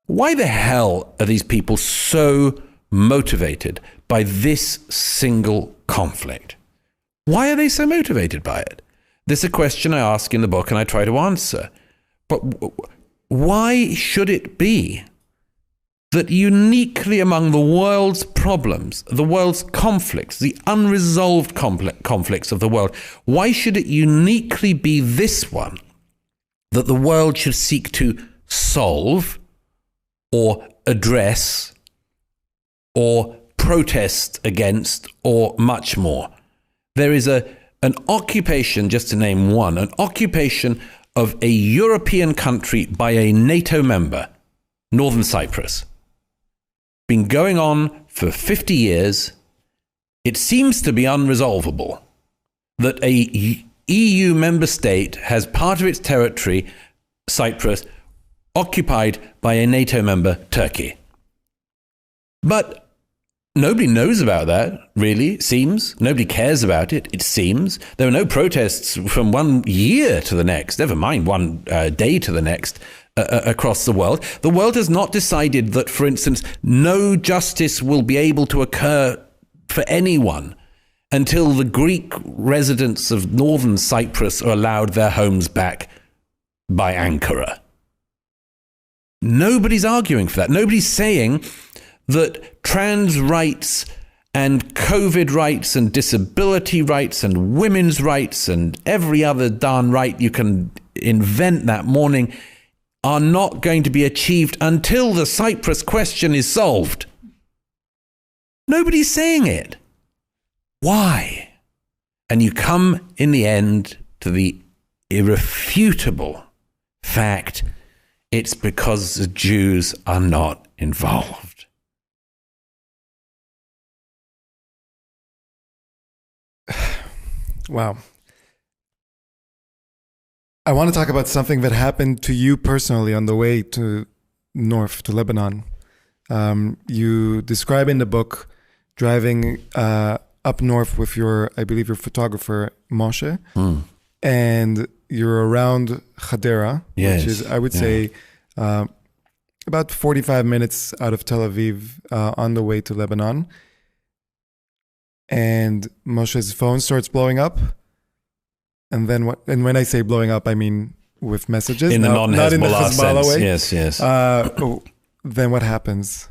why the hell are these people so motivated by this single conflict? Why are they so motivated by it? This is a question I ask in the book and I try to answer. But why should it be that uniquely among the world's problems, the world's conflicts, the unresolved conflicts of the world, why should it uniquely be this one that the world should seek to solve or address or protest against or much more? There is an occupation, just to name one, an occupation of a European country by a NATO member, Northern Cyprus. Been going on for 50 years. It seems to be unresolvable that a EU member state has part of its territory, Cyprus, occupied by a NATO member, Turkey. But nobody knows about that, really, it seems. Nobody cares about it, it seems. There were no protests from one year to the next, never mind one day to the next, across the world. The world has not decided that, for instance, no justice will be able to occur for anyone until the Greek residents of northern Cyprus are allowed their homes back by Ankara. Nobody's arguing for that. Nobody's saying that trans rights and COVID rights and disability rights and women's rights and every other darn right you can invent that morning are not going to be achieved until the Cyprus question is solved. Nobody's saying it. Why? And you come in the end to the irrefutable fact it's because the Jews are not involved. Wow. I want to talk about something that happened to you personally on the way to north, to Lebanon. You describe in the book driving up north with I believe your photographer, Moshe, and you're around Hadera, yes, which is, I would say, about 45 minutes out of Tel Aviv on the way to Lebanon. And Moshe's phone starts blowing up. And then what? And when I say blowing up, I mean with messages. In the non-Hezbollah sense. way. Yes. Then what happens?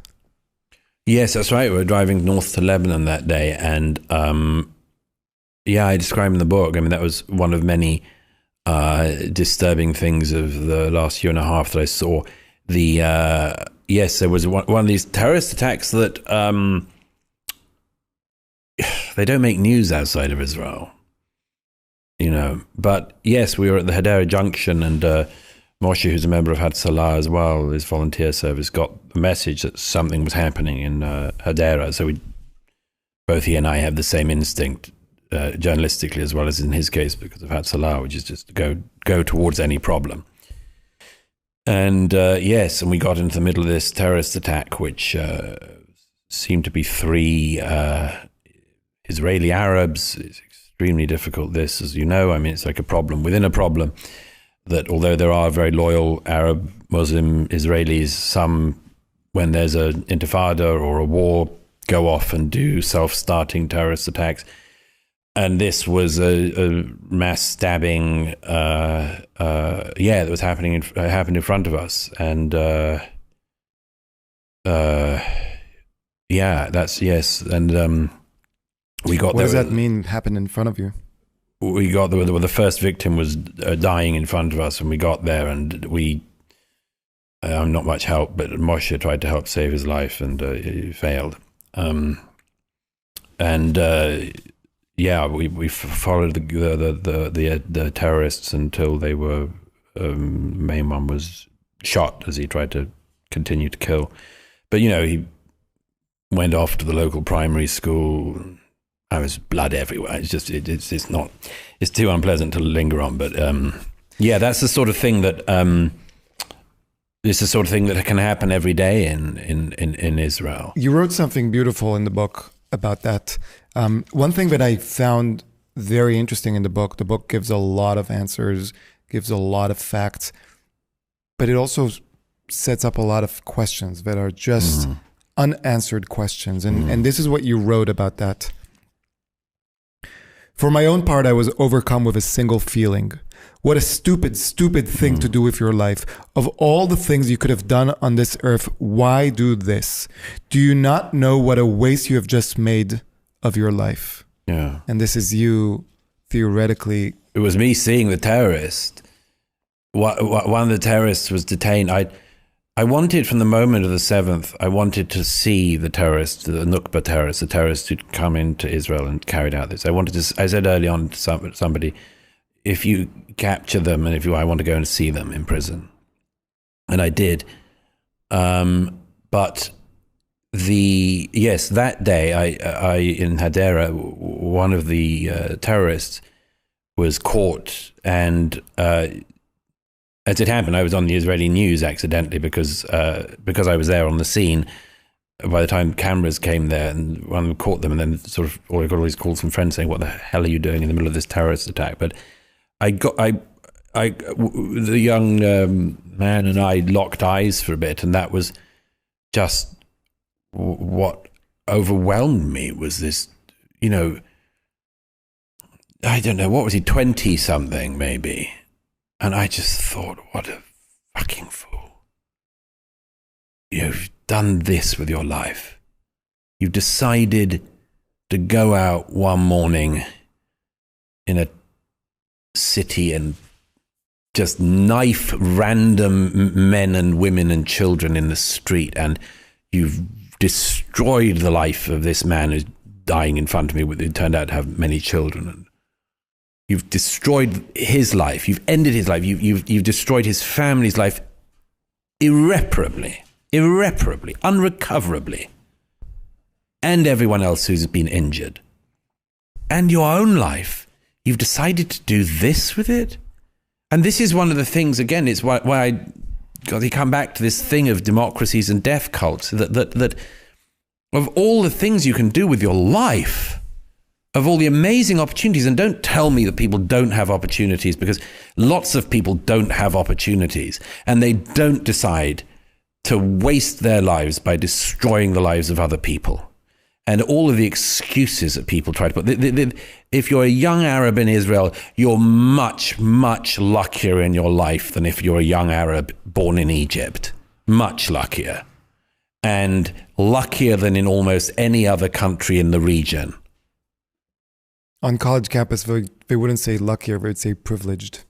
Yes, that's right. We were driving north to Lebanon that day. And I describe in the book, I mean, that was one of many disturbing things of the last year and a half that I saw. Yes, there was one of these terrorist attacks that they don't make news outside of Israel. You know, but yes, we were at the Hadera Junction, and Moshe, who's a member of Hatzalah as well, his volunteer service, got the message that something was happening in Hadera. So both he and I have the same instinct, journalistically as well as in his case, because of Hatzalah, which is just to go towards any problem. And yes, and we got into the middle of this terrorist attack, which seemed to be three Israeli Arabs. It's extremely difficult, this, as you know. I mean, it's like a problem within a problem, that although there are very loyal Arab Muslim Israelis, some, when there's an intifada or a war, go off and do self-starting terrorist attacks. And this was a mass stabbing, that was happened in front of us. And that's, yes. And we got. What does that mean, happened in front of you? We got the first victim was dying in front of us, and we got there, and I'm not much help, but Moshe tried to help save his life, and he failed. We followed the terrorists until they were. Main one was shot as he tried to continue to kill, but he went off to the local primary school. There was blood everywhere. It's just it's too unpleasant to linger on. But that's the sort of thing that it's the sort of thing that can happen every day in Israel. You wrote something beautiful in the book about that. One thing that I found very interesting in the book gives a lot of answers, gives a lot of facts, but it also sets up a lot of questions that are just unanswered questions. And this is what you wrote about that. For my own part, I was overcome with a single feeling. What a stupid, stupid thing to do with your life. Of all the things you could have done on this earth, why do this? Do you not know what a waste you have just made of your life? Yeah. And this is you theoretically. It was me seeing the terrorist. One of the terrorists was detained. I wanted, from the moment of the 7th, I wanted to see the terrorists, the Nukba terrorists, the terrorists who'd come into Israel and carried out this. I said early on to somebody, if you capture them and I want to go and see them in prison. And I did. But that day, I in Hadera, one of the terrorists was caught, and as it happened, I was on the Israeli news accidentally because I was there on the scene. By the time cameras came there, and one of them caught them, and then sort of I got all these calls from friends saying, "What the hell are you doing in the middle of this terrorist attack?" But the young man and I locked eyes for a bit, and that was just what overwhelmed me. Was this, I don't know, what was he, 20 something maybe? And I just thought, what a fucking fool. You've done this with your life. You've decided to go out one morning in a city and just knife random men and women and children in the street, and you've destroyed the life of this man who's dying in front of me, who turned out to have many children. And you've destroyed his life. You've ended his life. You've destroyed his family's life irreparably, unrecoverably, and everyone else who's been injured. And your own life. You've decided to do this with it? And this is one of the things, again, it's why you come back to this thing of democracies and death cults, that of all the things you can do with your life, of all the amazing opportunities, and don't tell me that people don't have opportunities, because lots of people don't have opportunities, and they don't decide to waste their lives by destroying the lives of other people. And all of the excuses that people try to put. If you're a young Arab in Israel, you're much, much luckier in your life than if you're a young Arab born in Egypt. Much luckier. And luckier than in almost any other country in the region. On college campus, they wouldn't say luckier, they would say privileged.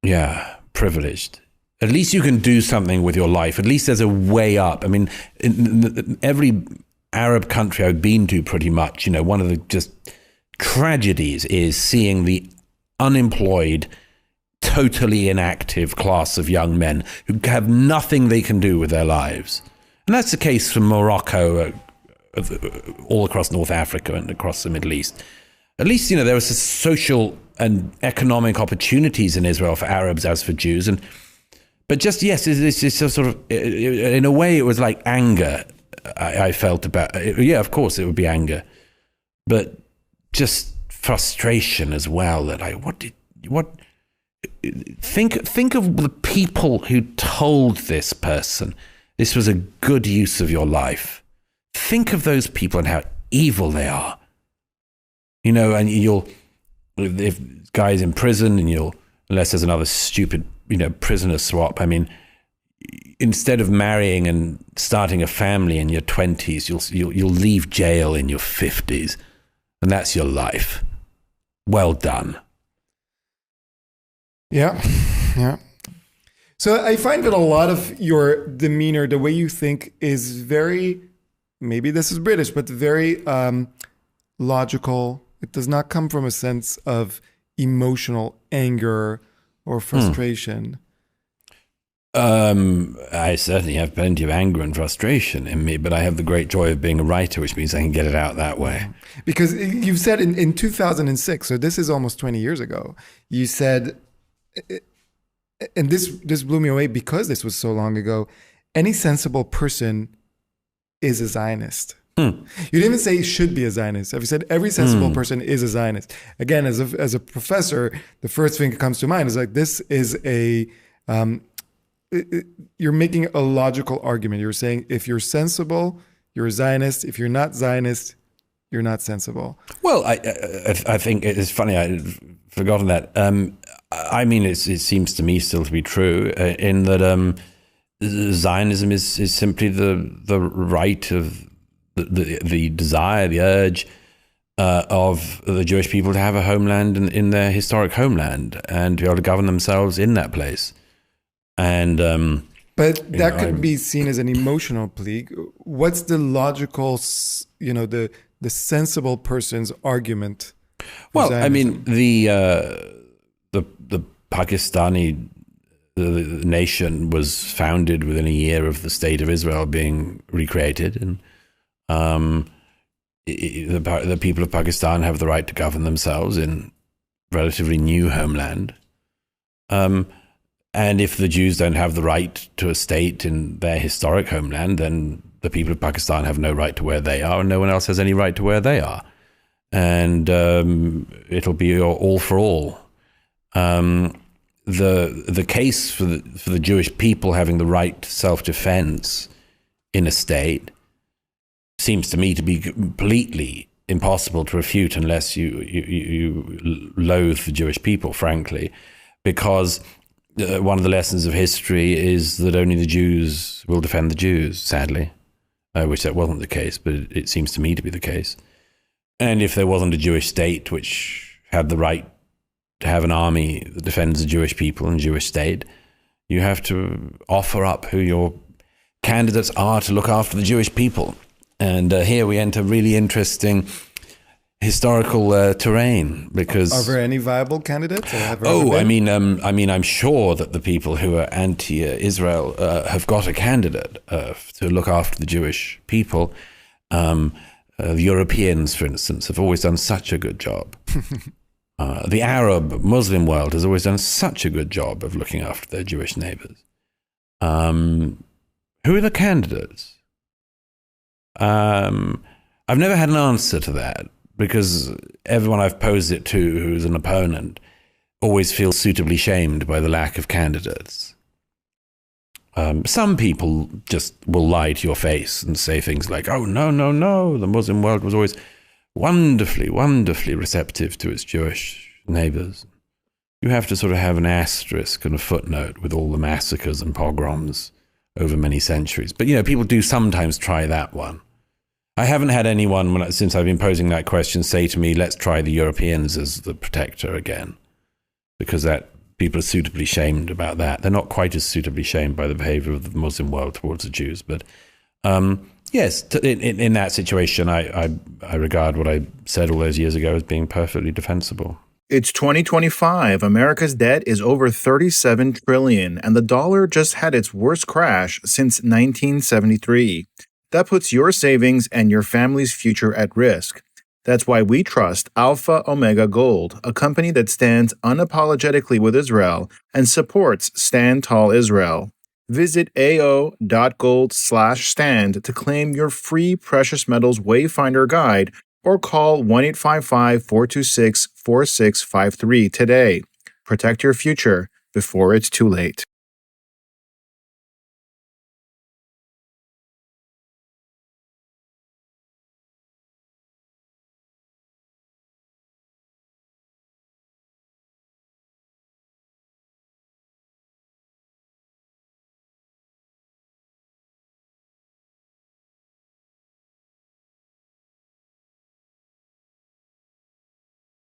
Yeah, privileged. At least you can do something with your life. At least there's a way up. I mean, in every Arab country I've been to, pretty much, one of the just tragedies is seeing the unemployed, totally inactive class of young men who have nothing they can do with their lives. And that's the case from Morocco, all across North Africa and across the Middle East. At least, there was social and economic opportunities in Israel for Arabs as for Jews. But just, yes, it's sort of, in a way, it was like anger. I felt about it. Yeah, of course it would be anger, but just frustration as well. That think of the people who told this person this was a good use of your life. Think of those people and how evil they are. And if guy's in prison, and unless there's another stupid, prisoner swap. I mean, instead of marrying and starting a family in your 20s, you'll leave jail in your 50s, and that's your life. Well done. Yeah. So I find that a lot of your demeanor, the way you think, is very, maybe this is British, but very logical. It does not come from a sense of emotional anger or frustration. I certainly have plenty of anger and frustration in me, but I have the great joy of being a writer, which means I can get it out that way. Because you've said in 2006, so this is almost 20 years ago, you said, and this blew me away because this was so long ago, any sensible person is a Zionist. You didn't even say should be a Zionist. You said every sensible person is a Zionist. Again, as a professor, the first thing that comes to mind is like, this is a you're making a logical argument. You're saying if you're sensible, you're a Zionist. If you're not Zionist, you're not sensible. Well, I think it's funny. I'd forgotten that. I mean, it seems to me still to be true in that Zionism is simply the right of the desire, the urge of the Jewish people to have a homeland in their historic homeland and to be able to govern themselves in that place. And but that could be seen as an emotional plea. What's the logical, the sensible person's argument? Well, Zionism? I mean, the Pakistani the nation was founded within a year of the state of Israel being recreated, and the people of Pakistan have the right to govern themselves in relatively new homeland. And if the Jews don't have the right to a state in their historic homeland, then the people of Pakistan have no right to where they are, and no one else has any right to where they are. And it'll be all for all. The case for the Jewish people having the right to self-defense in a state seems to me to be completely impossible to refute unless you loathe the Jewish people, frankly, because one of the lessons of history is that only the Jews will defend the Jews, sadly, which that wasn't the case, but it seems to me to be the case. And if there wasn't a Jewish state which had the right to have an army that defends the Jewish people and Jewish state, you have to offer up who your candidates are to look after the Jewish people. And here we enter really interesting historical terrain, because are there any viable candidates? I'm sure that the people who are anti-Israel have got a candidate to look after the Jewish people. The Europeans, for instance, have always done such a good job. The Arab Muslim world has always done such a good job of looking after their Jewish neighbors. Who are the candidates? I've never had an answer to that, because everyone I've posed it to who's an opponent always feels suitably shamed by the lack of candidates. Some people just will lie to your face and say things like, oh, no, the Muslim world was always wonderfully, wonderfully receptive to its Jewish neighbors. You have to sort of have an asterisk and a footnote with all the massacres and pogroms over many centuries. But, people do sometimes try that one. I haven't had anyone, since I've been posing that question, say to me, let's try the Europeans as the protector again, because that people are suitably shamed about that. They're not quite as suitably shamed by the behavior of the Muslim world towards the Jews. But yes, in that situation, I regard what I said all those years ago as being perfectly defensible. It's 2025. America's debt is over $37 trillion, and the dollar just had its worst crash since 1973. That puts your savings and your family's future at risk. That's why we trust Alpha Omega Gold, a company that stands unapologetically with Israel and supports Stand Tall Israel. Visit ao.gold/stand to claim your free precious metals wayfinder guide, or call 1-855-426-4653 today. Protect your future before it's too late.